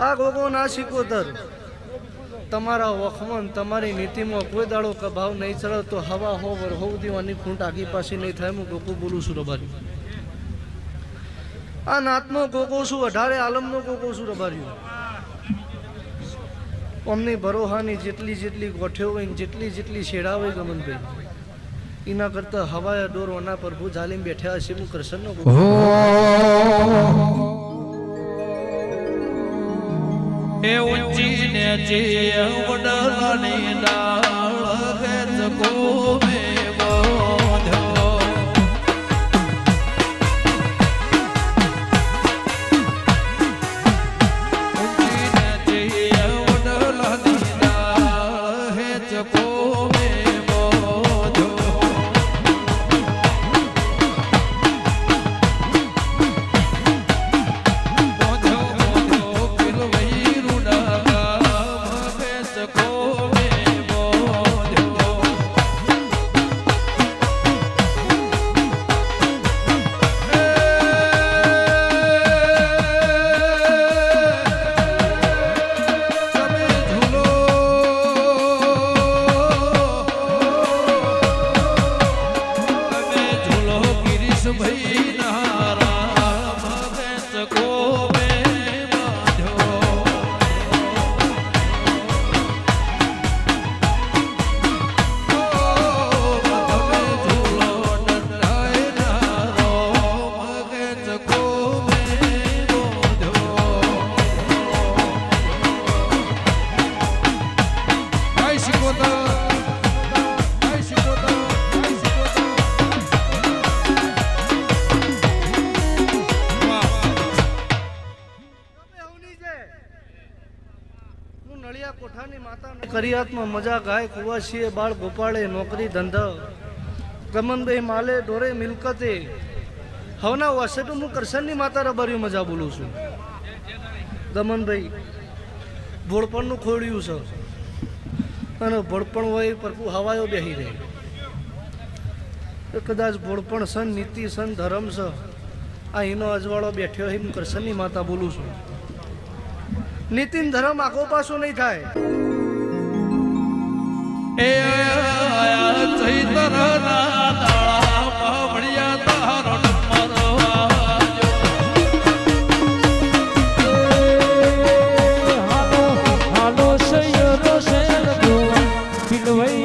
આ ગોગો ના શીકોતર તમારા વખમન તમારી નીતિમાં કોઈ દાડો કભાવ નહીં ચડે તો હવા હો વર હોવ દીવાની ખૂંટ આગી પાછી નહીં થાય. હું ગોગો બોલું છું રબારી. આ નાતનો ગોગો છું, 18 આલમનો ગોગો છું રબાર્યું. અમની ભરોહાની જેટલી ગોઠ્યો હોય જેટલી શેડા હોય ગમનભાઈ એના કરતા હવાયા દોરવાના પ્રભુ જાલીમ બેઠ્યા છે. હું કૃષ્ણનો ગોગો એ ઊંચી ને જે વડલાની ડાળ હે જકો મે બોધો ઊંચી ને જે વડલાની ડાળ હે જકો મે બોધો કરિયાતમાં મજા ગાય કુવાસીએ બાળ ગોપાળે નોકરી ધંધા ગમનભાઈ માલે ડોરે મિલકતે હવના વાસે તો હું કરશનની માતા રબાર્યું મજા બોલું છું. ગમનભાઈ ભોળપણનું ખોડ્યું છે અને ભોળપણ હોય પ્રભુ હવાયો બેહી રહે. કદાચ ભોળપણ સન નીતિ સન ધર્મ છે આ એનો અજવાળો બેઠ્યો હોય. હું કરશનની માતા બોલું છું. નીતિન ધર્મ આખો પાછો નહીં થાય. એ ચૈતરના દાળા ભળિયા તારો નંબર હાલો સૈયરો શેર દો બિલવઈ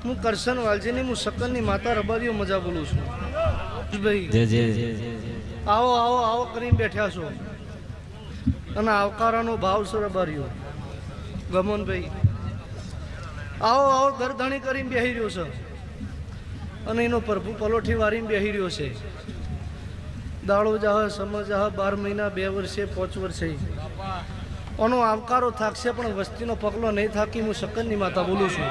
હું કરશન વાલજીની હું શકનની માતા રબારીઓ મજા બોલું છું. ભાઈ આવો આવો આવો કરીને બેઠ્યા છો અને આવકારાનો ભાવ છે રબારીઓ. ગમનભાઈ આવો આવો ગરધણી કરીને બેહી રહ્યો છે અને એનો પ્રભુ પલોઠી વારીને બેહી રહ્યો છે. દાડો જાહ સમજ જાહ 12 મહિના 2 વર્ષે 5 વર્ષે ઓનો આવકારો થાકશે પણ વસ્તીનો પગલો નહીં થાકી. હું શકનની માતા બોલું છું.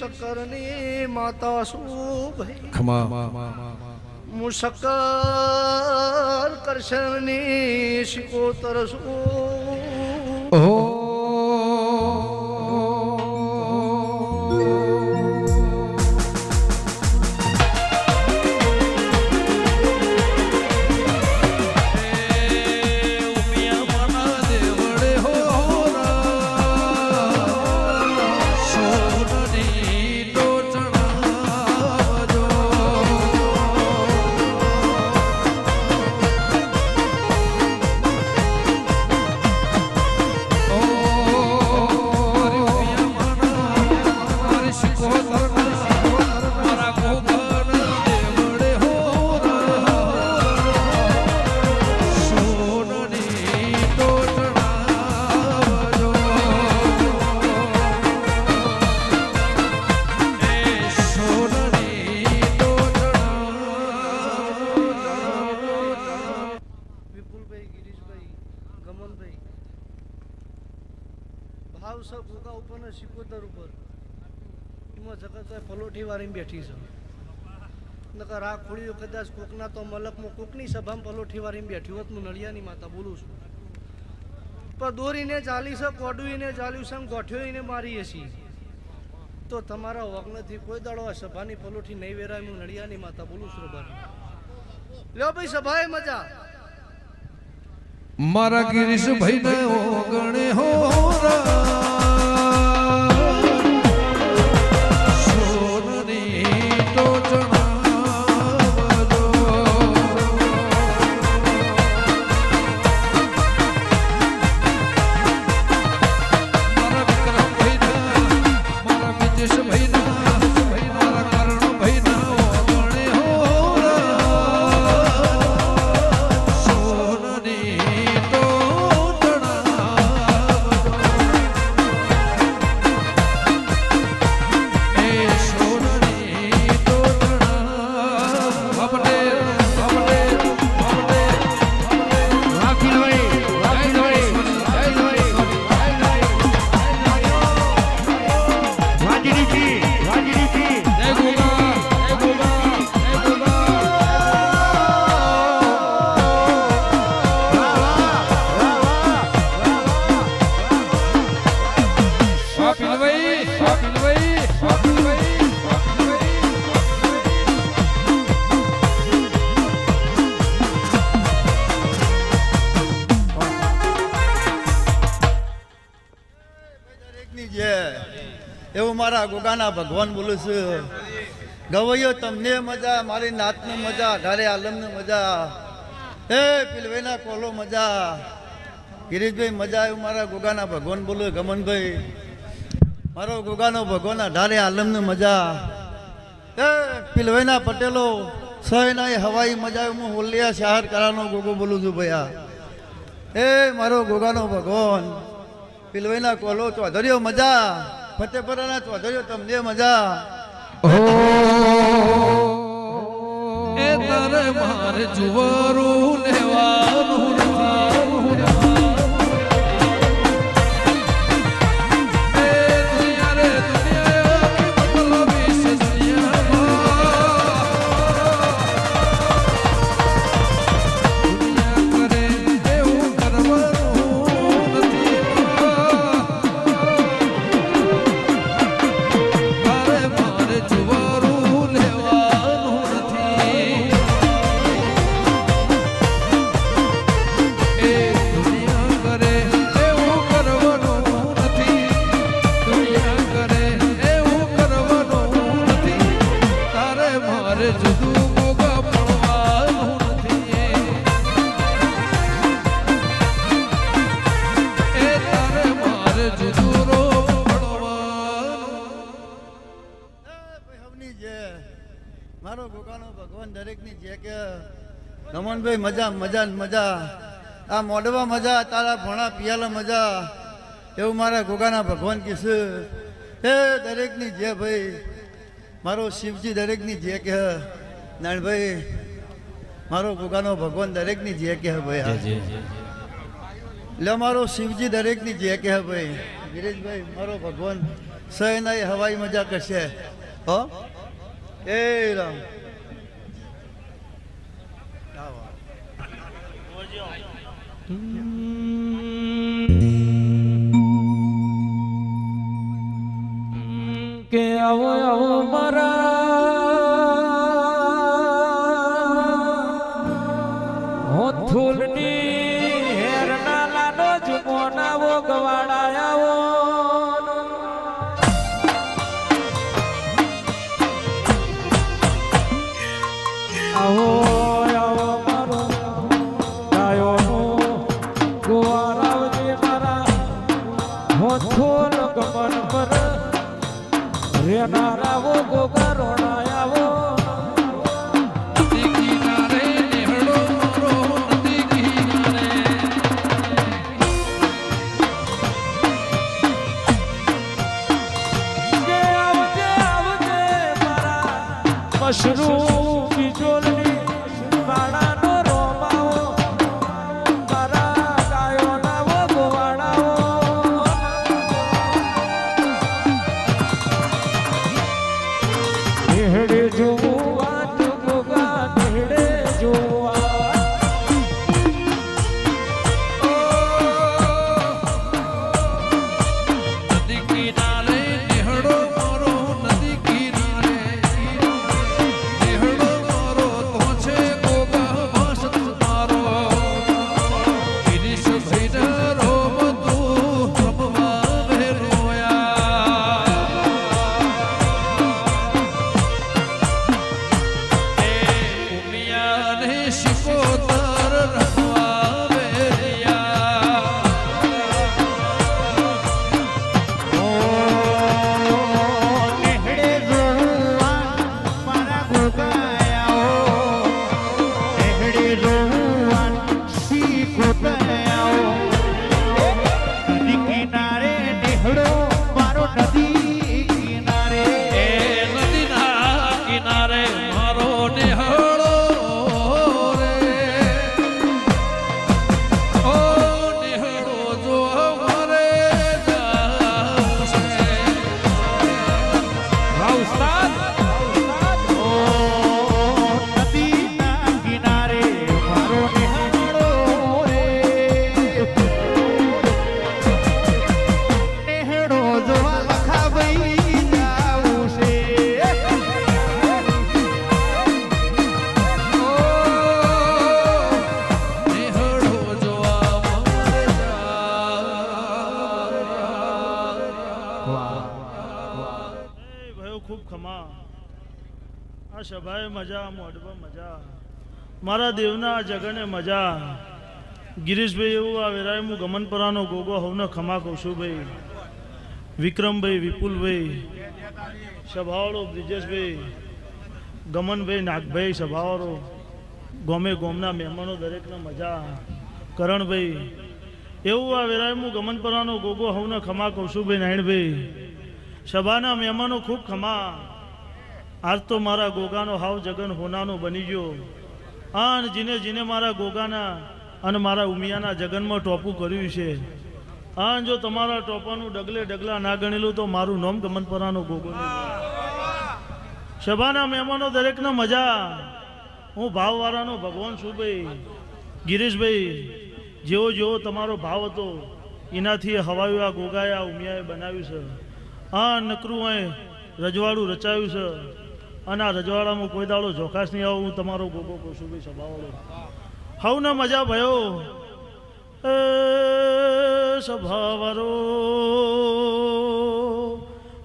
શક્કરની માતા શું ભાઈ ખમા હું શક્કર કરશનની શિકોતર શું ઓહો વિપુલભાઈ ગિરીશભાઈ ગમનભાઈ ભાવ છે ભૂકા ઉપર ને શિકોતર ઉપર એમાં જગત પલોઠી વાળીને બેઠી છે નકર આ ખોળીઓ કદાચ કોકના તો મલકમાં કોકની સભામાં પલોઠી વાળીને બેઠી હોત હું નળિયાની માતા બોલું છું પણ દોરીને ચાલી છે કોડવીને ચાલ્યું છે ગોઠવીને મારીએ છીએ તો તમારા વગ્નથી કોઈ દાડો આ સભાની પલોઠી નહીં વેરાય હું નળિયાની માતા બોલું છું બારી લ્યો ભાઈ સભાએ મજા મારા ગિરીશભાઈ ને ઓગણે હો સોનની ટોચણા એવું મારા ગોગાના ભગવાન બોલું છું ગવૈયો તમને મજા મારી નાતને મજા ધારે આલમને મજા એ પીલવેના કોલો મજા ગિરીશભાઈ મજા એવું મારા ગોગાના ભગવાન બોલું ગમનભાઈ મારો ગોગાનો ભગવાન ધારે આલમને મજા એ પીલવેના પટેલો સહેના એ હવાઈ મજા હું હોલિયા શહર કરાનો ગોગો બોલું છું ભૈયા એ મારો ગોગાનો ભગવાન પીલવેના કોલો ચોધરીઓ મજા ફતેપરાના ચોધરીઓ તમને મજા એ તારે મારે જુવારું લેવાનું મારો ગોગાનો ભગવાન દરેકની જે કે રમણભાઈ મજા મજા મજા આ મોડવા મજા તારા ભણા પિયાલા મજા એવું મારા ગોગાના ભગવાન કીધું એ દરેકની જે ભાઈ મારો શિવજી દરેકની જે કે નાનભાઈ મારો ગોગાનો ભગવાન દરેકની જે કે ભાઈ એટલે મારો શિવજી દરેકની જે કે ભાઈ ગિરીશભાઈ મારો ભગવાન સહી હવાઈ મજા કરશે હો એ રામ કે આવો આવો મારા હોથુલની હેરના લાડો જુમોનાવો ગવાડાયાવો આવો આવો મારો ગાયોનો ગોવારાવજે મારા હોથુલ ગમન પર રેનારાવો ગોગા રોણાયાવો નદી કિનારે નેહડો મારો નદી કિનારે કે આવજે આવજે મારા મશરૂમ બીજોલની બાળાનો રોમાવો મારા ગાયોનાવો ગોવાડાવો નેહડે જોવા તો ગોગા નેહડે જોવા નદી કિનારે નેહડો મારો નદી કિનારે નેહડો મારો તો છે ગોગા વાસત મારો ગિરીશ ભાઈને રોમતું રમવા વે રોયા ઉમિયાને શિકોતર રમવા વે રિયા નેહડે જોવા મારા ગોગાયાઓ નેહડે જોવા શીખોતયાઓ નદી કિનારે નેહડો મારો નદી કિનારે એ નદીના કિનારે મારો નેહળો રે ઓ નેહળો જો અમારે જાવું છે વાહ ઉસ્તાદ ઓ નદીના કિનારે મારો નેહડો રે નેહડો જોવા લખાભાઈ જાવું છે નેહળો જોવા મારે ભાઈઓ ખૂબ ખમા આ સભાએ મજા મોઢમાં મજા મારા દેવના જગને મજા ગિરીશભાઈ એવું આ વેરાય હું ગમનપરાનો ગોગો હવને ખમા કહું છું ભાઈ વિક્રમભાઈ વિપુલભાઈ સભાવાળો બ્રિજેશભાઈ ગમનભાઈ નાગભાઈ સભાવાળો ગોમે ગોમના મહેમાનો દરેકને મજા કરણભાઈ એવું આ વેરાય હું ગમનપરાનો ગોગો હવને ખમા કહું છું ભાઈ નાયણભાઈ સભાના મહેમાનો ખૂબ ખમા આજ તો મારા ગોગાનો હાવ જગન હોનાનો બની ગયો અને જીને જીને મારા ગોગાના અને મારા ઉમિયાના જગનમાં ટોપું કર્યું છે અને જો તમારા ટોપાનું ડગલે ડગલા ના ગણેલું તો મારું નામ ગમનપરાનો ગોગો નહીં. સભાના મહેમાનો દરેકને મજા હું ભાવવાળાનો ભગવાન છું ભાઈ ગિરીશભાઈ જેવો જેવો તમારો ભાવ હતો એનાથી હવાયું આ ગોગાએ આ ઉમિયાએ બનાવ્યું છે આ નકરું અહીં રજવાડું રચાયું છે અને આ રજવાડામાં કોઈ દાડો જોખાશ નહીં આવો હું તમારો ગોગો કહું છું ભાઈ સભાવાળો હવને મજા ભયો એ સભાવાળો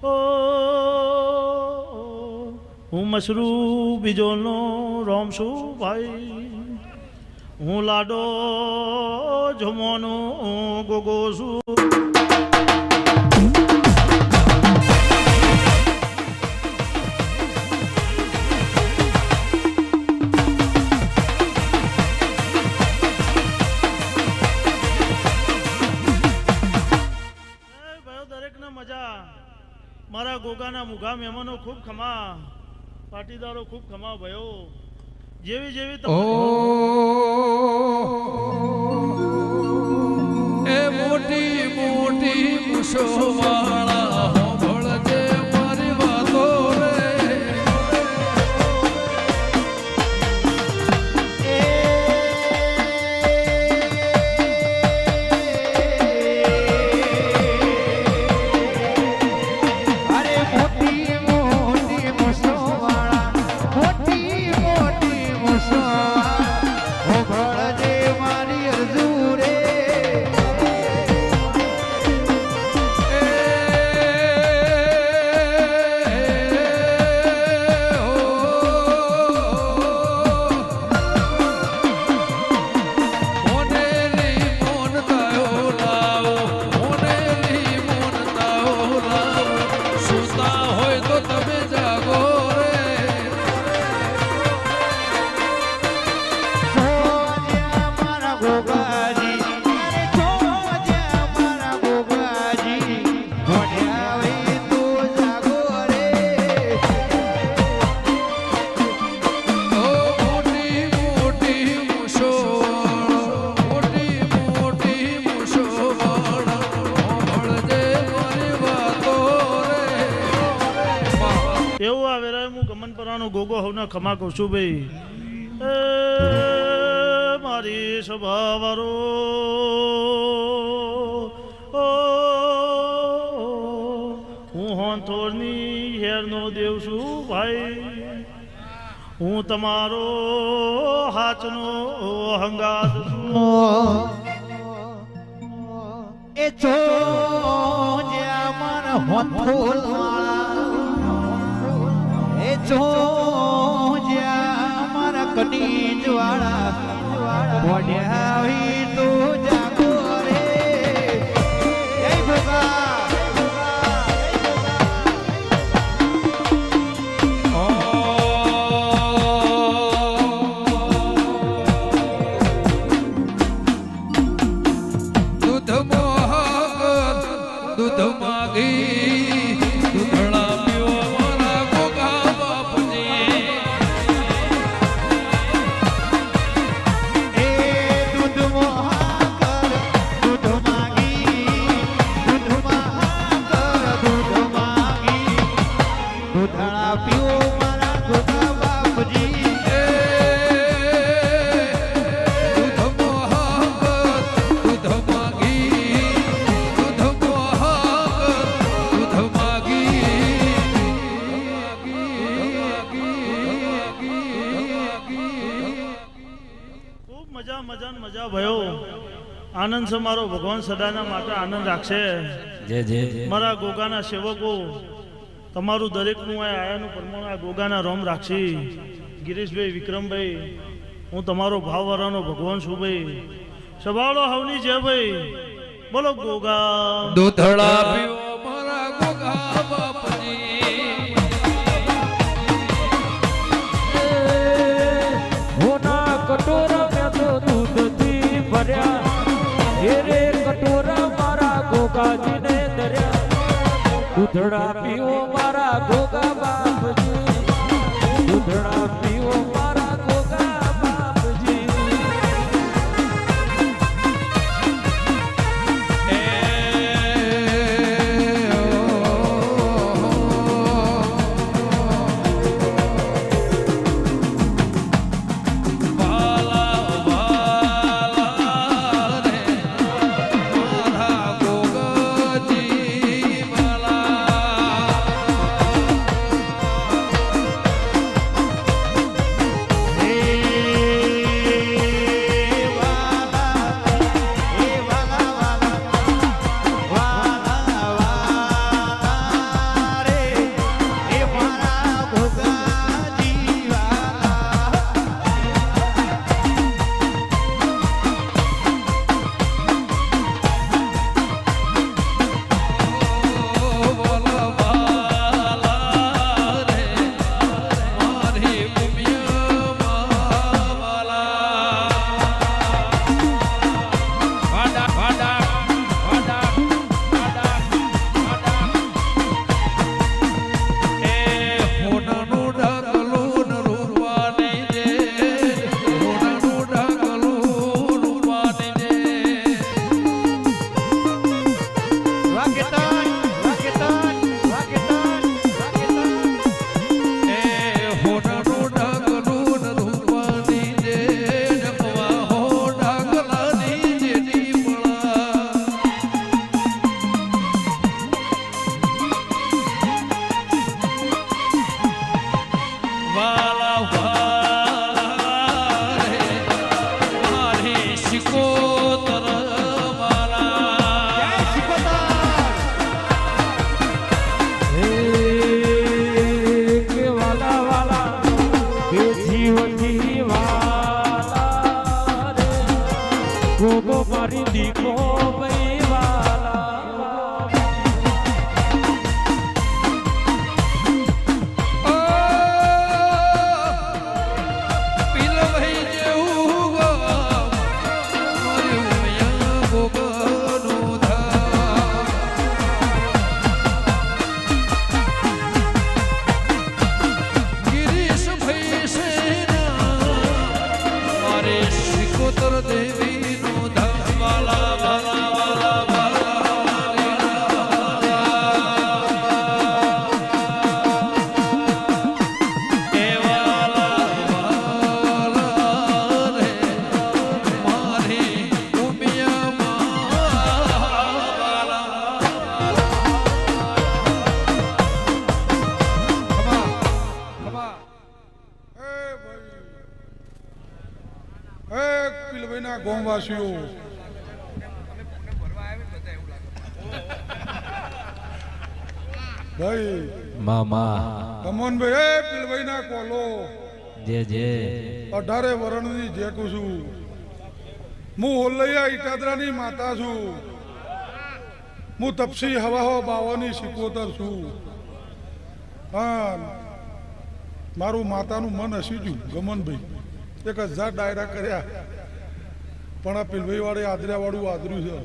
ઓ હું મશરૂ બીજોનો રોમ છું ભાઈ હું લાડો જમવાનો ગોગો છું મારા ગોગાના મુઘા મહેમાનો ખૂબ ખમા પાટીદારો ખૂબ ખમા ભયો જેવી જેવી એ મોટી મોટી મુસો વાળા હોભળ મુસવા ઓ ભળજે મારી અરજુરે એવું આવે રે હું ગમન પરવાનો ગોગો હવના ખમા કહું છું ભાઈ એ મારી સ્વભાવરો હું હોંથોરની હેરનો દેવ છું ભાઈ હું તમારો હાચનો હંગાત છું એ જો જ્યાં મારા હોંથોલ એ જો જ્યાં મારા કનીજ વાળા વડ્યાવી તો જાગો રે જય ભગા દૂધ માગી દૂધળા પીવો મારા ગોગા બાપજી એ દૂધ મહાકર દૂધ માગી દૂધ મહાકર દૂધ માગી દૂધળા પીવો મારા ગોગા બાપજી મજા ભયો આનંદ છે મારો ભગવાન સદાના માટે આનંદ રાખશે મારા ગોગાના સેવકો તમારું દરેકનું આ આયાનું પ્રમાણ આ ગોગાના રોમ રાખશી ગિરીશભાઈ વિક્રમભાઈ હું તમારો ભાવવાળાનો ભગવાન છું ભાઈ સવાળો હવની જય ભાઈ બોલો ગોગા દૂધળા પીવો મારા ગોગા બાપજી હોના કટોરા મેં તો દૂધથી ભર્યા એ રે કટોરા મારા ગોગાજીને ધર્યા દૂધડા પીવો મારા ગોગા બાપજી દૂધડા પીવો મારા ગોગા બાપજી મારી દીકરો ભાઈ વાલા ગોમવાસીઓ ભાઈ મામા કમોનભાઈ એ પીલભાઈ ના કોલો જે 18 વર્ષની જેકુ છું હું હોલૈયા ઈટાદરાની માતા છું હું તપસી હવા બાવાની સિકોતર છું હા મારું માતાનું મન હસીજું ગમનભાઈ 1000 ડાયરા કર્યા પણ આ પીલભાઈ વાળે આદર્યા વાળું આદર્યું છે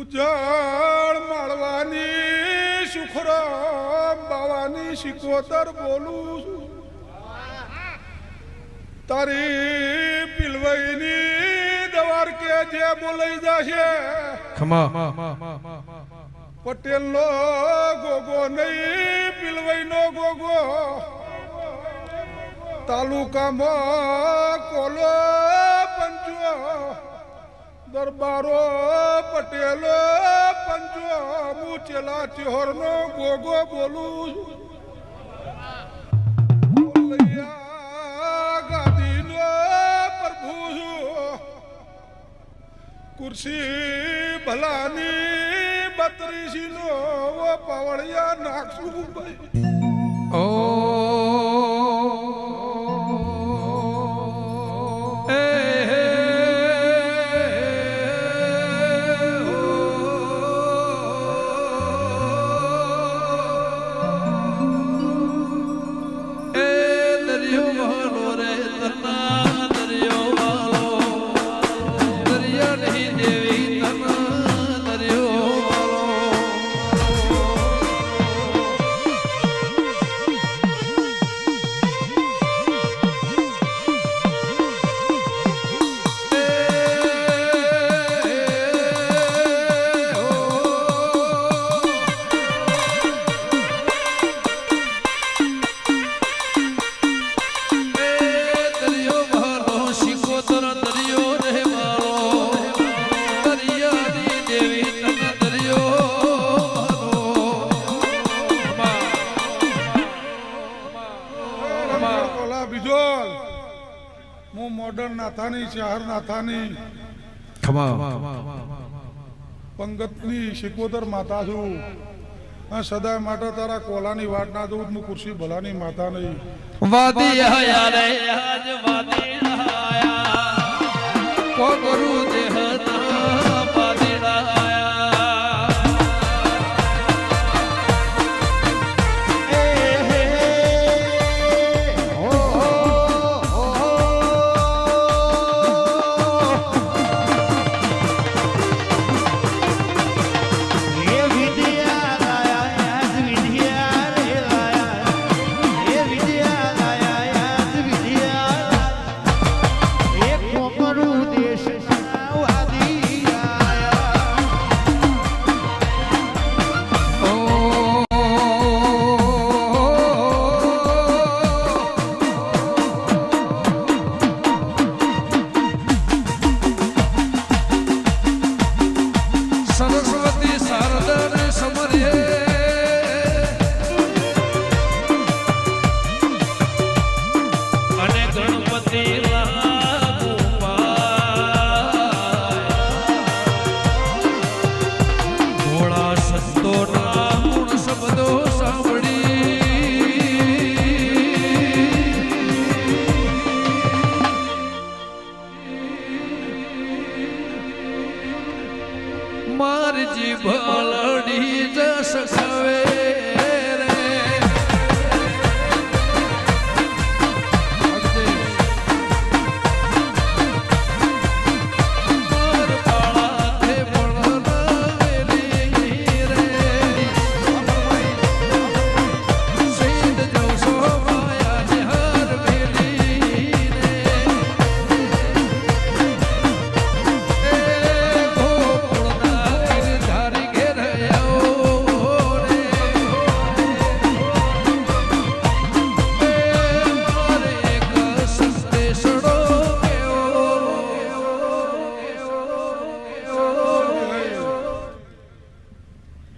ઉજળ માળવાની સુખરામ બાવાની સિકોતર બોલું છું તારી પીલભાઈની દવાર કે જે બોલાઈ જશે પટેલ નો ગોગો નહીં પીલવાઈ નો ગોગો તાલુકામાં કોલો પંચો દરબારો પટેલ પંચો હું ચેલા ચેહર નો ગોગો બોલું ગાદી નો પ્રભુ છું કુર્સી ભલાની 32 નો પાવળિયા નાખશું ઓ મોડર્ન નાથાની શહર નાથાની પંગતની સિકોતર માતા છું સદાય માટે તારા કોલાની વાટ ના દઉં હું કુર્સી ભલાની માતા નહીં વાદી આયા રે આજ વાદી આયા કો ગુરુ દેહના પાદીડા સંતોના ગુણ શબ્દો સાંભળી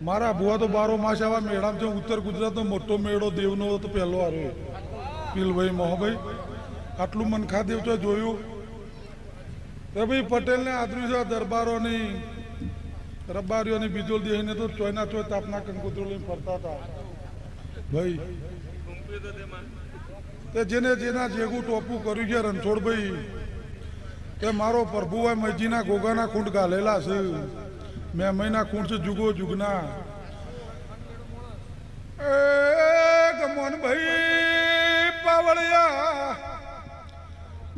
મારા બુઆ તો બારો માસ આવા મેળામાં છે. ઉત્તર ગુજરાતનો મોટો મેળો દેવનો તો પહેલો આવ્યો પીલભાઈ મોહભાઈ. આટલું મનખાદેવ તો જોયું તો ભાઈ પટેલને આદર્યું છે દરબારોની રબારીઓની બીજો દેહીને તો ચોયના ચોય તાપના કંકોત્રી લઈને ફરતા હતા ભાઈ. તે જેને જેના જેવું ટોપું કર્યું છે રણછોડભાઈ તે મારો પ્રભુભાઈ મૈજીના ગોગાના ખૂંટ ગાલેલા છે. મેં મહિના ખૂંટ છે જુગો જુગના. એ ગમોન ભાઈ પાવળિયા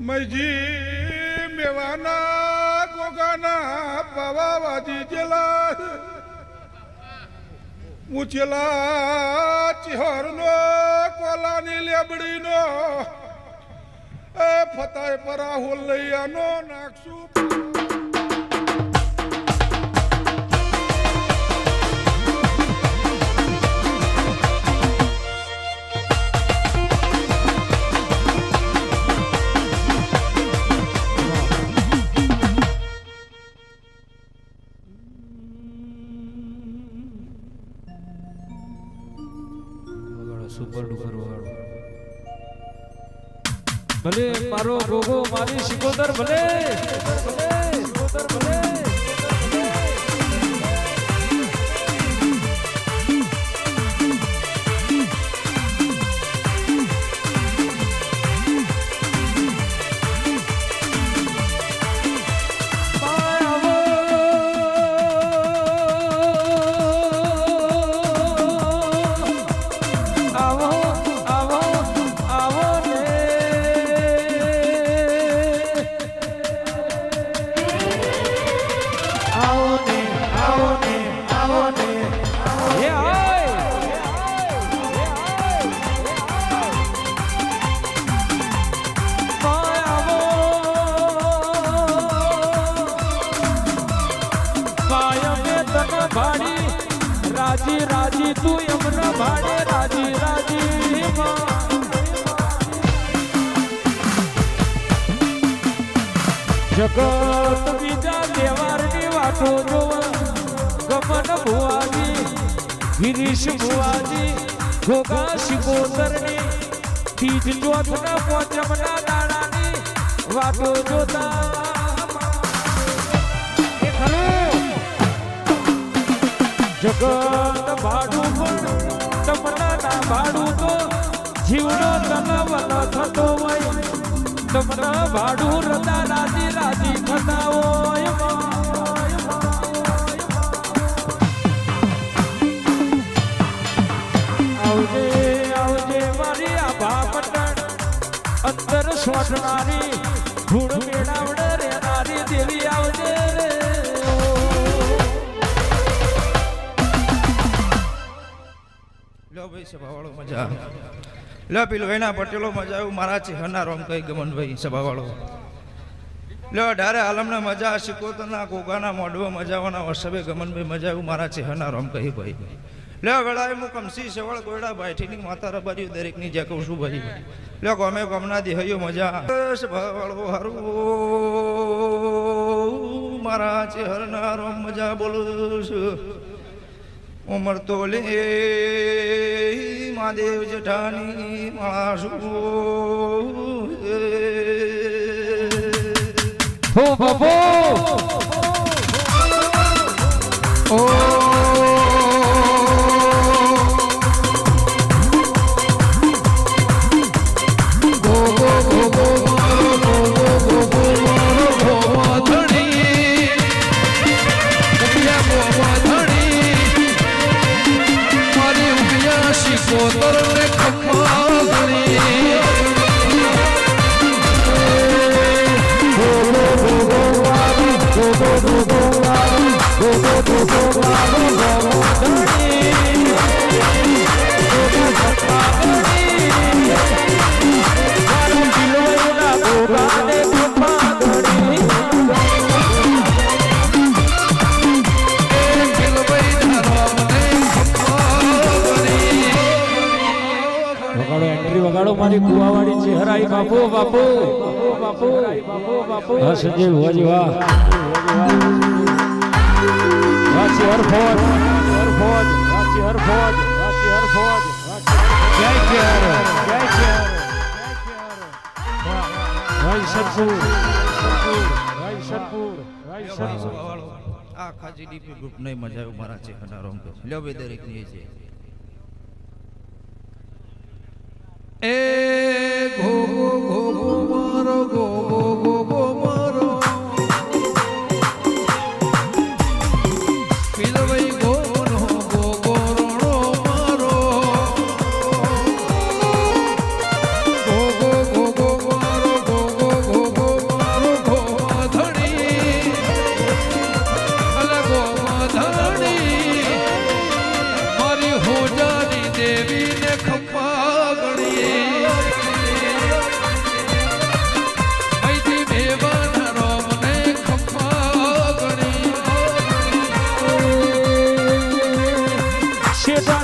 મૈજી મેવાના ગોગાના પાવાવાજી જેલા મુચેલા ચિહરનો કોલાની લેબડીનો એ ફતાય પરા હોલૈયાનો નાખશું. સુપર ડુપર વગાડો. ભલે મારો ગોગો મારી સિકોતર ભલે સિકોતર ભલે. રાજી રાજી તું એમના ભાડે રાજી રાજી જગત બીજા તહેવારની વાતો જોવા ગમન ભુવાજી ગિરીશ ભુવાજી ગોગા સિકોતરની તીજ ચોથના પોચમના દાડાની વાતો જોતા જગત ભાડું પણ તમના ના ભાડું તો જીવનો તનવલ થતો હોય. તમના ભાડું રતા રાજી રાજી થતા હોય. આવજે આવજે મારી આ ભાપટણ અંતર સ્વટનારી ધૂળ મેળાવડે રેનારી દેવી આવજે રે. લો ભાઈ સભાવાળો મજા લો પેલો એના પટેલો મજા આવ્યું મારા છે હના રોમ કઈ ગમનભાઈ સભાવાળો લો ડારે આલમના મજા સિકોતરના ગોગાના મોઢવા મજાવાના વસબે ગમનભાઈ મજા આવ્યું મારા છે હના રોમ કહી ભાઈ લો વેળાએ હું કમસી સવળ ગોયડા બાઠીની માતા રબારી દરેકની જે કહું છું ભાઈ લો ગમે ગમના દેહયો મજા સભાવાળો હારું મારા છે હરના રોમ મજા બોલું છું. ઉમર તો લે મહાદેવ જેઠાની માસુ હો બાબો ઓ વગાડો મારી કુવાવાડી ચહેરાઈ બાપુ બાપુ બાપુ બાપુ હા સંજય ભુવાજી વાહ વાહ ચેર ફોર ફોજ રાશિ હર ફોજ રાશિ હર ફોજ જય ચેહર જય ચેહર રાય સરપુર રાય સરપુર રાય સરપુર સભાવાળો આખા જીડીપી ગ્રુપ નહીં મજા આવ્યું મારા ચેહરના રોમ તો લ્યો બે દરેક ની છે એ ગો ગો ગો ગો મારો ગો ગો ગો ગો મારો પીલવઈ ગો નો ગો ગો રોણો મારો ગો ગો ગો ગો મારો ગો ગો ગો ગો મારો ગો ધણી અલ ગો ધણી મારી હોજાની દેવી ને ખપા ગણી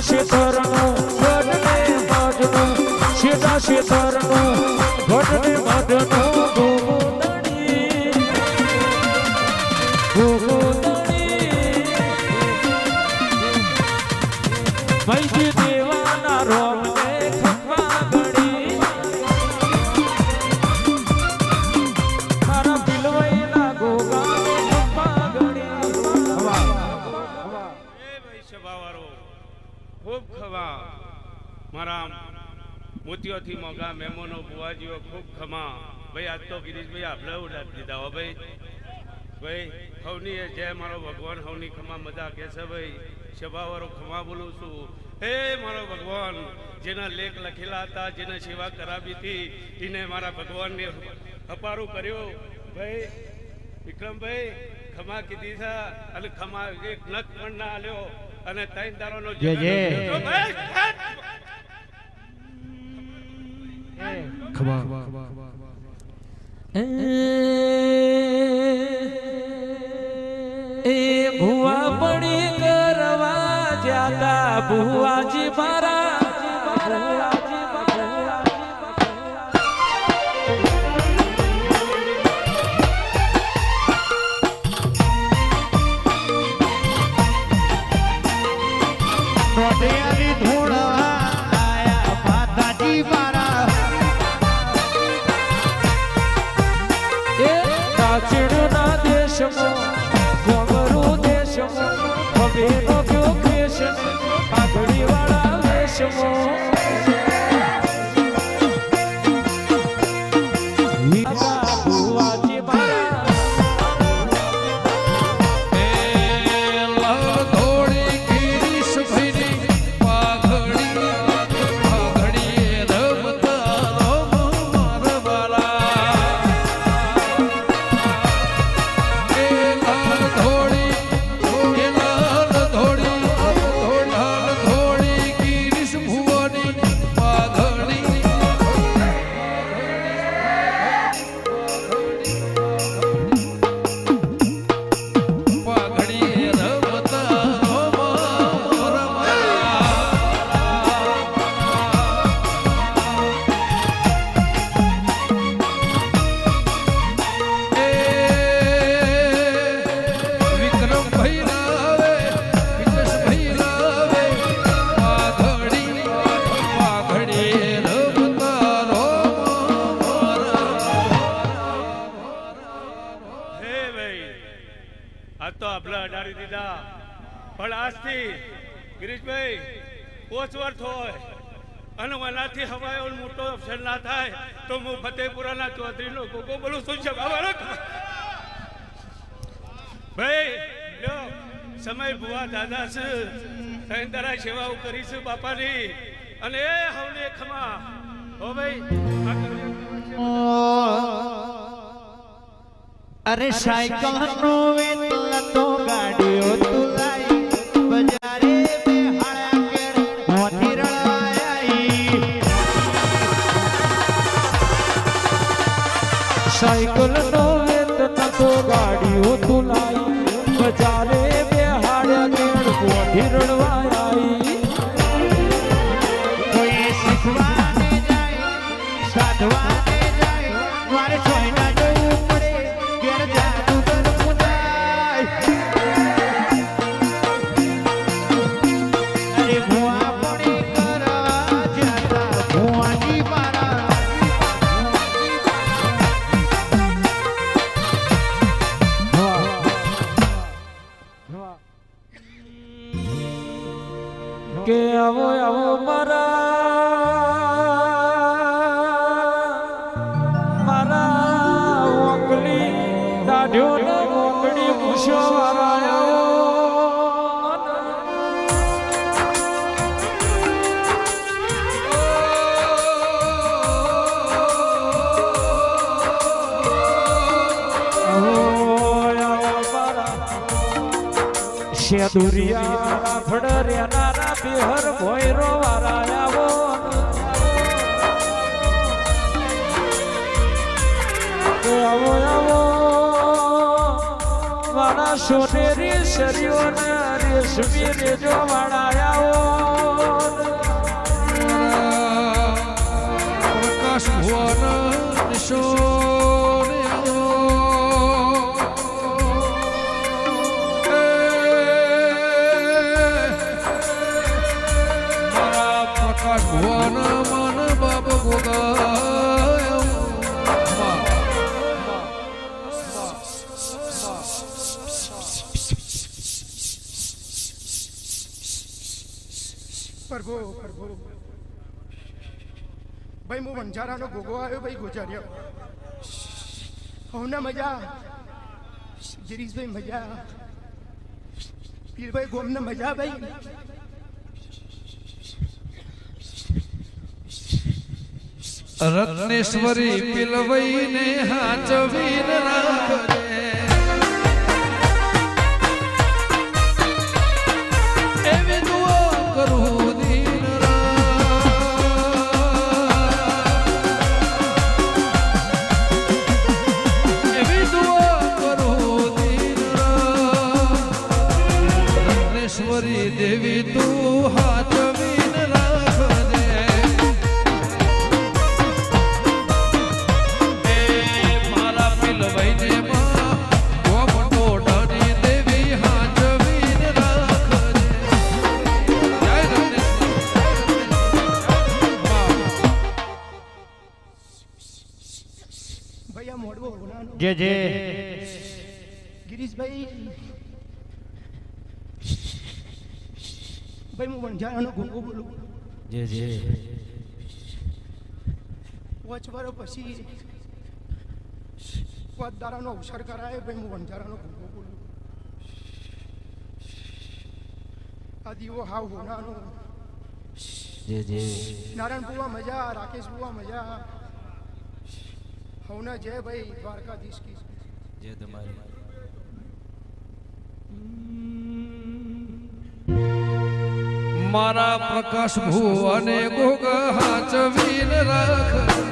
શેતરનું ગઢને મઢનું શેતરનું ગઢને મઢનું ગોગોદણી મૈજી દેવાના રોમને ખપા ગણી મારા બિલવઈના ગોગાને ખપા ગણી ખૂબ ખમા મારા મોતીઓથી મોગા મહેમાનો બુવાજીઓ ખૂબ ખમા ભાઈ આજ તો ગિરીશભાઈ આપણે ઉડાડી દીધા હો ભાઈ હવની જય મારો ભગવાન હવની ખમા મજા કે છે ભાઈ સભાવાળો ખમા બોલું છું હે મારો ભગવાન જેના લેખ લખેલા હતા જેને સેવા કરાવી હતી એને મારા ભગવાનને હપારું કર્યો ભાઈ વિક્રમભાઈ ખમા કીધી છે અને ખમા એક નખ પણ ના આલ્યો અને ત્રણ દારોનો જય જય ખમા એ ભુવા પડી કરવા જાતા ભુવાજી મારા નોટિયાની ધૂળવા આયા માતાજી મારા એ દક્ષિણના દેશમાં ગોગરુ દેશમાં ભવેનો કયો કેશ પાઘડીવાળા વેશમાં ભુવાજી મારા પણ આજથી ગિરીશભાઈ ઓછવર હોય અને એનાથી હવાયો મોટો અફસર ના થાય તો હું ફતેપુરાના ચૌધરીનો ગોગો બોલું શું છે ભાઈ લ્યો સમય ભુવા દાદા છે ત્રણ તારા સેવાઓ કરીશું બાપાની અને એ હવને ખમા હો ભાઈ અરે સાયકલ નો વેતલ તો ગાડીઓ તુલાઈ બજારે બેહાડા કેર મોતી રળવાઈ સાયકલ નો વેતન તો ગાડીઓ તુલાઈ બજારે બેહાડ્યા કેળ મોતી રળવાઈ કોઈ શીખવાને જાય સાધવાને જાય મારે છોઈના જવું પડે ઘેર જાદુગર મુદાય કે આવો આવો મારા ઓગલી દાઢ્યો ને મોકડી મૂછો વાળા દુરિયા ફડર્યા બિહર ભોયરો વાળા આવો આવો આવો મારા સોનેરી શરીઓ ને રેશમી રેજો વાળા આવો પ્રકાશ ભુવન નિશો ભુવન મન બાપ ગોગાય પ્રભુ પ્રભુ ભાઈ હું વંજારાનો ગોગો આવ્યો ભાઈ ગુજાર્યો હવના મજા ગિરીશભાઈ મજા પીરભાઈ ગોમને મજા ભાઈ રત્નેશ્વરી પિલવઈને હાચવીને રાખજે એવી દુઆ કરું દીન એવી દુઆ કરું દીન રત્નેશ્વરી દેવી તું હાચવીને રાખજે જે જે ગિરીશભાઈ ભાઈ હું વંજારાનો ગોગો બોલું જે જે 5 વર્ષ પછી પદદારાનો અવસર કરાય ભાઈ હું વંજારાનો ગોગો બોલું આ દીવો હાવ હોનાનો જે જે નારાયણ બુવા મજા રાકેશ બુવા મજા હવના જય ભાઈ દ્વારકાધીશ કી જે તમારી મારા પ્રકાશ ભુવને ગોગા હાચવીન રાખ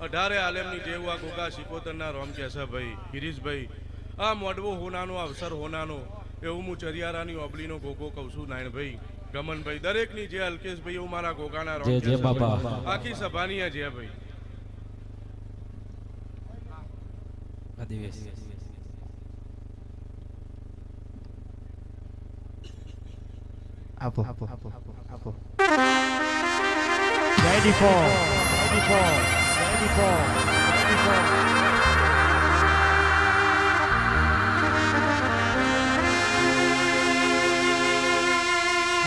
18 આલેમની જેવું આ ગોગા સિકોતરના રોમ કે છે ભાઈ ગિરીશભાઈ આ મોડવો હોનાનો અવસર હોનાનો એવું હું ચરિયારાની ઓબલીનો ગોગો કહું છું નાયણભાઈ ગમનભાઈ દરેકની જે અલ્કેશભાઈ એવું મારા ગોગાના રોમ કે છે ભાઈ. આખી સભાની જે ભાઈ આપો આપો આપો આપો Ready for, ready for, ready for, ready for.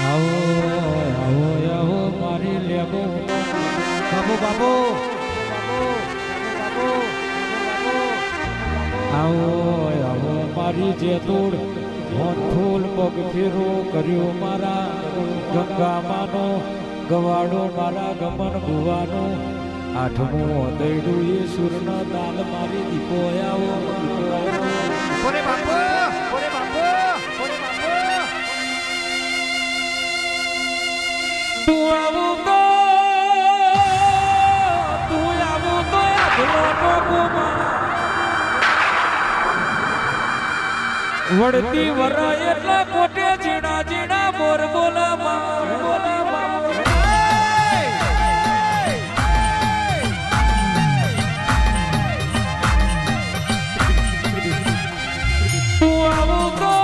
આવો આવો આવો મારી લેબો બાબો બાબો આવો આવો મારી જેતુડ હોઠુલ પગ ફેરો કર્યો મારા ગંગામાનો ગવાડો મારા ગમન ભુવાનો આઠમું દૈડું એ સુરનો તાલ મારી દીપો આવો ઓરે બાપો ઓરે બાપો ઓરે બાપો તું આવું તો વડતી વરા એટલા કોટે જીણા જીણા મોર બોલામાં તું આવું તો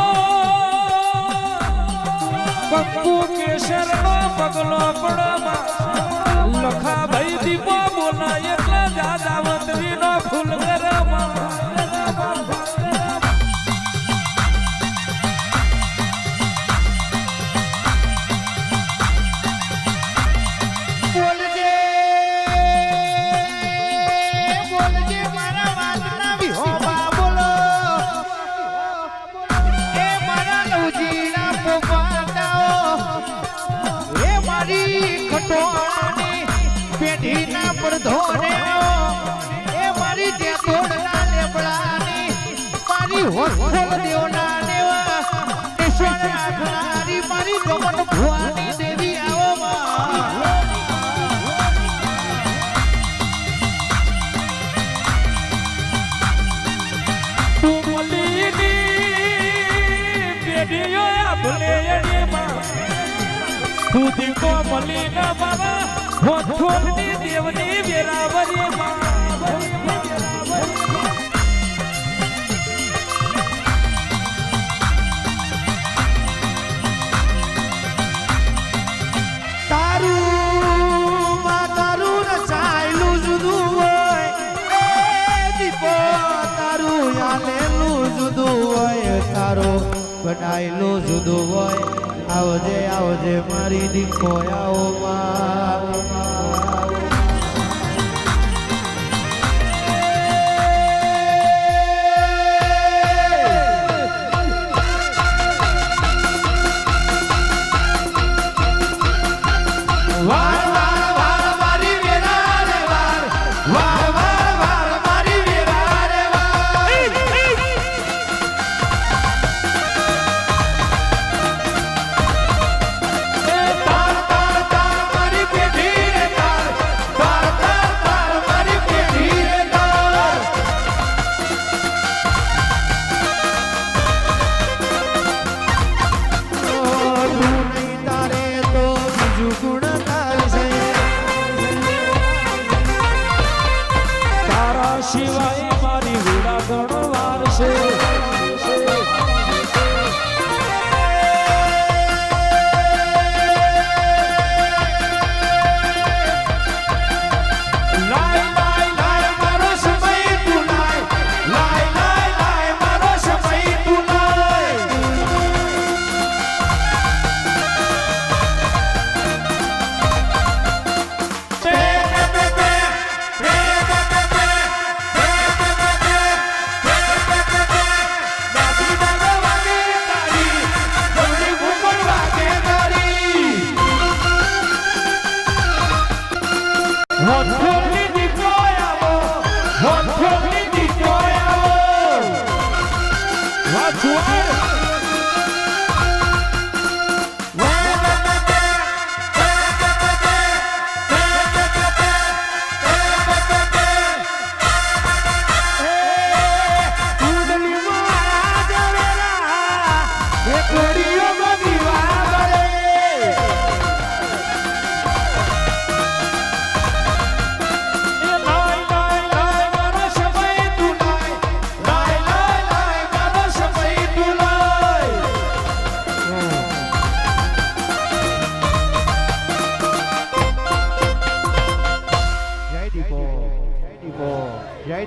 પપ્પુ કેસરનો પગલો પડમાં લખા ભાઈ દીપો બોલા એટલા જાદાવંતરીનો ફૂલ ગરમા બોલજે બોલજે મારા વાતના વિહોબા બોલો એ મારા નવજીના પોપાટાઓ એ મારી ખટોળાની પેઢીના પડધોને એ મારી જેતોડના લેબડાની મારી હોસ્ટેલ દેવના દેવા ઈશ્વર રાખનારી મારી ગમન ભુવાની દેવી આવો માં તું દીકો મલી ના બાબા હોઠોની દેવની વેરાવરી તારું રચાયેલું જુદું હોય એ દીપો તારું યાલેલું જુદું હોય તારું બનાયેલું જુદું હોય આવજે આવજે મારી દીકો આવો માં વાર વાર વાર મારી વેરા રે વાર વાર વાર વાર મારી વેરા રે વાર તાર તાર તાર મારી પેઢી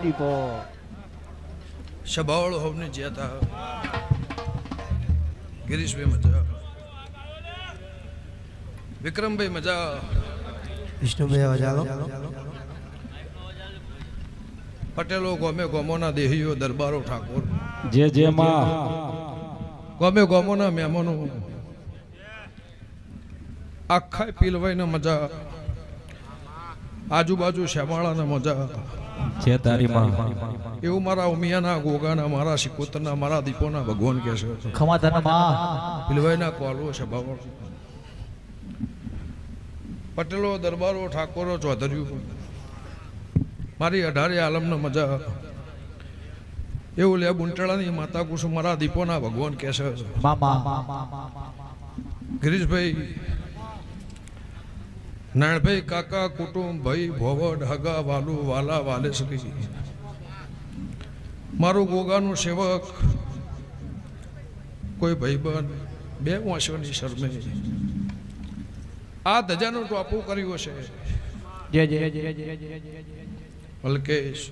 દીપો સભાવાળો હોવને જ્યાં ગિરીશભાઈ મજા, વિક્રમભાઈ મજા, વિષ્ણુભાઈ વજાલો પટેલો ગોમે ગોમોના દેહીઓ દરબારો ઠાકોર જે જે માં ગોમે ગોમોના મહેમાનો આખા પીલવાઈના મજા, આજુબાજુ શ્યામાળાના મજા, જે તારી માં એવું મારા ઉમિયાના ગોગાના મારા શિકોતરના મારા દીપોના ભગવાન કહે છે. ખમા તને માં પીલવાઈના કોલો સભાવાળો પટેલો દરબારો ઠાકોરો ચૌધરીઓ મારી 18 આલમનો મજા, એવું લે બુંટળાની માતા કુસુમ મારા દીપોના ભગવાન કહે છે. ગિરીશભાઈ, નાણભાઈ, કાકા, કુટુંબ, ભાઈ, ભોવડ, હગા, વાલુ, વાલા, વાલેસરી, મારું ગોગાનું સેવક, કોઈ ભાઈબંધ, બે વાંસોની શરમે આ ધજાનું ટોપું કર્યું છે. અલ્કેશ,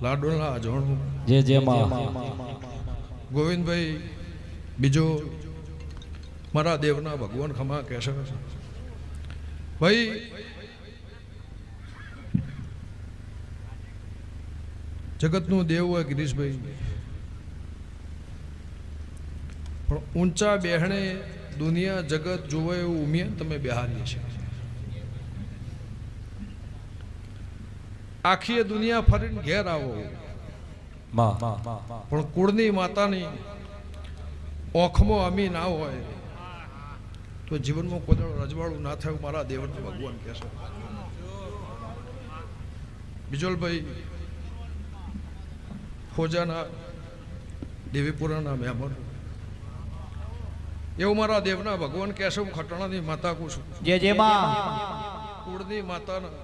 લાડોલા અજોણું, જે જે માં ગોવિંદભાઈ, બીજો મારા દેવના ભગવાન ખમા કહેશે. ભાઈ જગતનું દેવ હોય ગિરીશભાઈ, પણ ઊંચા બેહણે દુનિયા જગત જોવે એવું ઉમિયા તમે બેહારીએ છે. આખી દુનિયા ફરીને ઘેર આવો, પણ કુળની માતાની ઓખમાં અમી ના હોય તો જીવનમાં કોઈ રજવાડું ના થયું મારા દેવના ભગવાન કહેશે. બિજોલભાઈ ખોજાના દેવીપુરાના મહેમાન, એવું મારા દેવના ભગવાન કહેશે. હું ખટાણાની માતા કહું છું. કુળની માતાના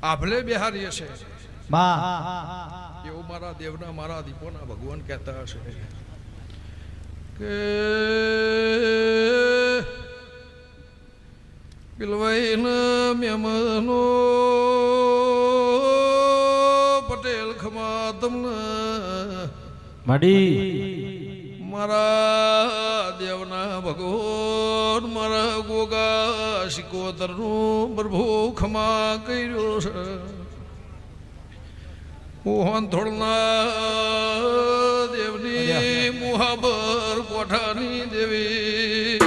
આભલે બિહારી હશે એવું મારા દેવના મારા દીપોના ભગવાન કહેતા હશે કે પિલવાઈના મહેમાનો પટેલ ખમા તમને મારા દેવના ભગવાન મારા ગોગા શિકોતરનું પ્રભુ ખમા કર્યો છે. મોહન થોડના દેવની મુહાબર કોઠાની દેવી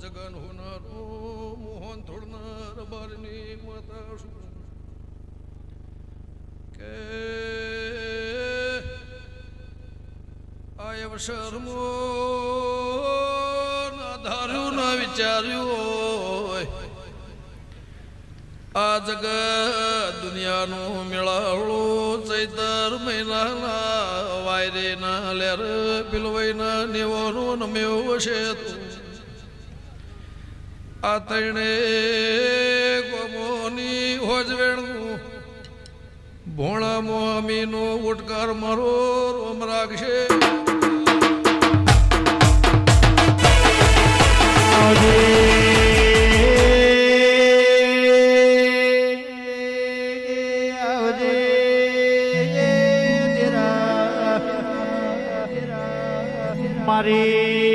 જગન હોનારો મોહન થોડનાર બારની માતા કે આ અવસરમાં ના ધાર્યું ના વિચાર્યું આ જગત દુનિયાનું મેળાવડું ચૈતર મહિનાના વાયરેના લેર પિલવાઈના નેવાનું નમ્યો છે. આ તણે ગોમોની હોજવેણું ભોણા મોમીનો ઉટકાર મારો રોમ રાખશે. મારી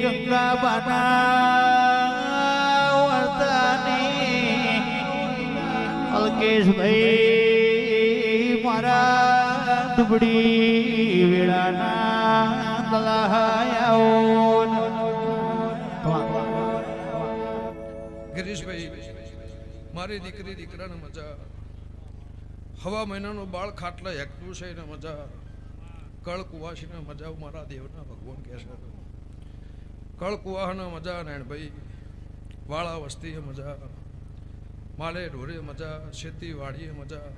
ગંગા બાના ગિરીશભાઈ મારા દુબડી વેળાના ગિરીશભાઈ મારી દીકરી દીકરાને મજા હવા મહિનાનું બાળ ખાટલા હેકતું છે એને મજા કળ કુવાસીને મજા મારા દેવના ભગવાન કહે છે કળ કુવાહના મજા નાયણભાઈ વાળા વસ્તીએ મજા માલે ઢોરે મજા ખેતીવાડીએ મજા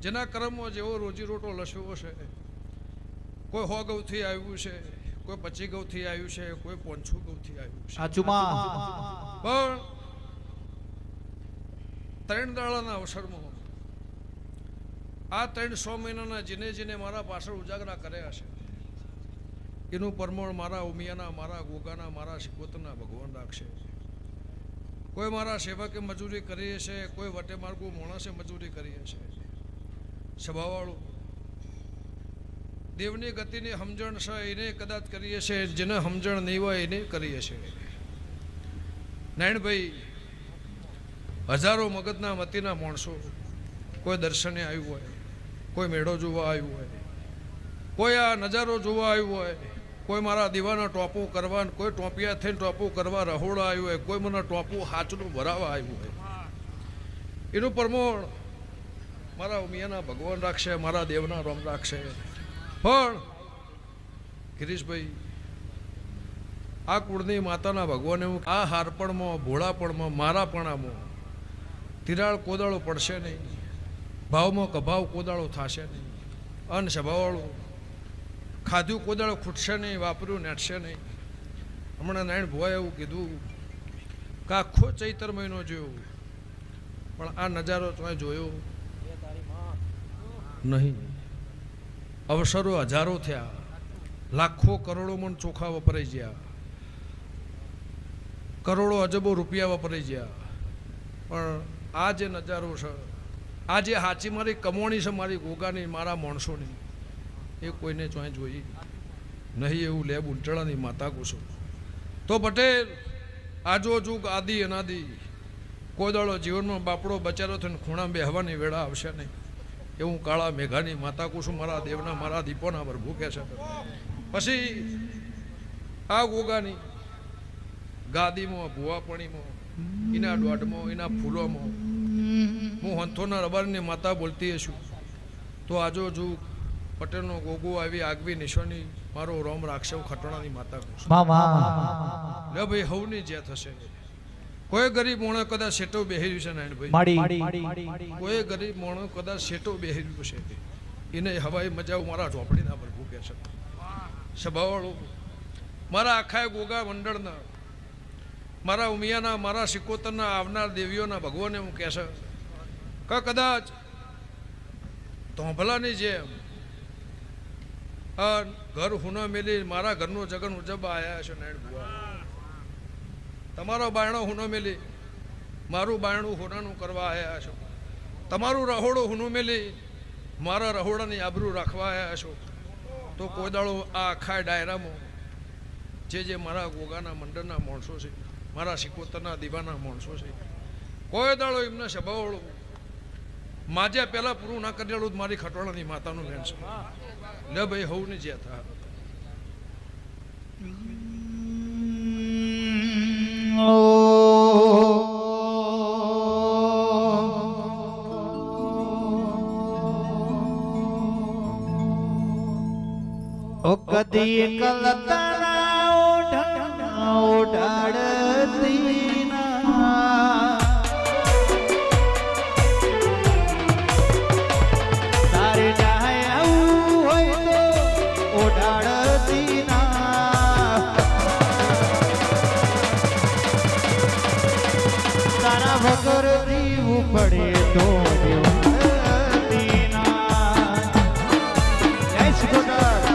જેના કર્મમાં જેવો રોજીરોટો લસ્યો છે કોઈ 100 ગૌથી આવ્યું છે કોઈ 25 ગૌથી આવ્યું છે કોઈ 500 ગૌથી આવ્યું છે પણ 3 દાડાના અવસરમાં આ 300 મહિનાના જેને મારા પાછળ ઉજાગરા કર્યા છે એનું પરમણ મારા ઉમિયાના મારા ગોગાના મારા શિકોતરના ભગવાન રાખશે કોઈ મારા સેવકે મજૂરી કરીએ છે કોઈ વટે માર્ગુ માણસે મજૂરી કરીએ છે સ્વભાવવાળું દેવની ગતિની સમજણ છે એને કદાચ કરીએ છે જેને સમજણ નહીં હોય એને કરીએ છે નાયણભાઈ હજારો મગજના મતીના માણસો કોઈ દર્શને આવ્યું હોય કોઈ મેળો જોવા આવ્યું હોય કોઈ આ નજારો જોવા આવ્યું હોય કોઈ મારા દીવાના ટોપો કરવા કોઈ ટોપિયા થઈને ટોપો કરવા રહોડા આવ્યું હોય કોઈ મને ટોપું હાચનું ભરાવા આવ્યું હોય એનું પરમોણ મારા ઉમિયાના ભગવાન રાખશે મારા દેવના રોમ રાખશે પણ ગિરીશભાઈ આ કુળની માતાના ભગવાને હું આ હારપણમાં ભોળાપણમાં મારાપણામાં તિરાળ કોદાળો પડશે નહીં ભાવમાં કભાવ કોદાળો થશે નહીં અન સ્વભાવવાળું ખાધું કોદાળો ખૂટશે નહીં વાપર્યું નેટશે નહીં હમણાં નાયણ ભુવાએ એવું કીધું કે આખો ચૈતર મહિનો જોયો પણ આ નજારો તમે જોયો નહીં અવસરો હજારો થયા લાખો કરોડો મણ ચોખા વપરાઈ ગયા કરોડો અજબો રૂપિયા વપરાઈ ગયા પણ આ જે નજારો છે આ જે હાચી મારી કમોણી છે મારી ગોગાની મારા માણસોની એ કોઈને ચોય જોઈ નહીં એવું લેબ ઉંટળાની માતા કુસો તો પટેલ આજો જુગ આદિ અનાદિ કોદાળો જીવનમાં બાપડો બચારો થઈને ખૂણા બેહવાની વેળા આવશે નહીં એવું કાળા મેઘાની માતા કુસુમ મારા દેવના મારા દીપોના પર ભૂકે છે પછી આ ગોગાની ગાદીમાં ભુવાપણીમાં એના દોઢમાં એના ફૂલોમાં હું હંથોના રબારની માતા બોલતી હશું તો આજો જુગ પટેલનો ગોગો આવી આગવી નિશાની મારો રોમ રાખશે ખટોણાની માતા કુસુમ લે ભાઈ હવની જે થશે કોઈ ગરીબ મોણો કદાચ શેટો બેહર્યું છે નાયણભાઈ કોઈ ગરીબ મોણો કદાચ શેટો બેહર્યું છે એને હવાઈ મજા મારા ઝોપડીના પર ભૂકે છે સ્વભાવવાળો મારા આખા ગોગા મંડળના મારા ઉમિયાના મારા શિકોતરના આવનાર દેવીઓના ભગવાને હું કહે છે કે કદાચ તોંભલાની જેમ આ ઘર હુના મેલી મારા ઘરનો જગન ઉજબા આવ્યા છે નાયણ ભુવા તમારો બાયણો હુનો મેલી મારું બાયણું હુનાનું કરવા આવ્યા છો તમારું રહોડો હુનું મેલી મારા રહોડાની આબરૂ રાખવા આવ્યા છો તો કોઈ દાડો આ આખા ડાયરામાં જે મારા ગોગાના મંડળના માણસો છે મારા શિકોતરના દીવાના માણસો છે કોઈ દાડો એમને સ્વભાવવાળો માજ્યા પહેલાં પૂરું ના કરેલું જ મારી ખટોણાની માતાનું મેન છે લે ભાઈ હવની જે હતા ઓ કદી કલતરા ઓઢાડતી ના તારે જાય આવું હોય તો ઓઢાડતી ના તારા વગર જીવું પડે તો દેવતી ના જય શિકોતર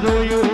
જોયું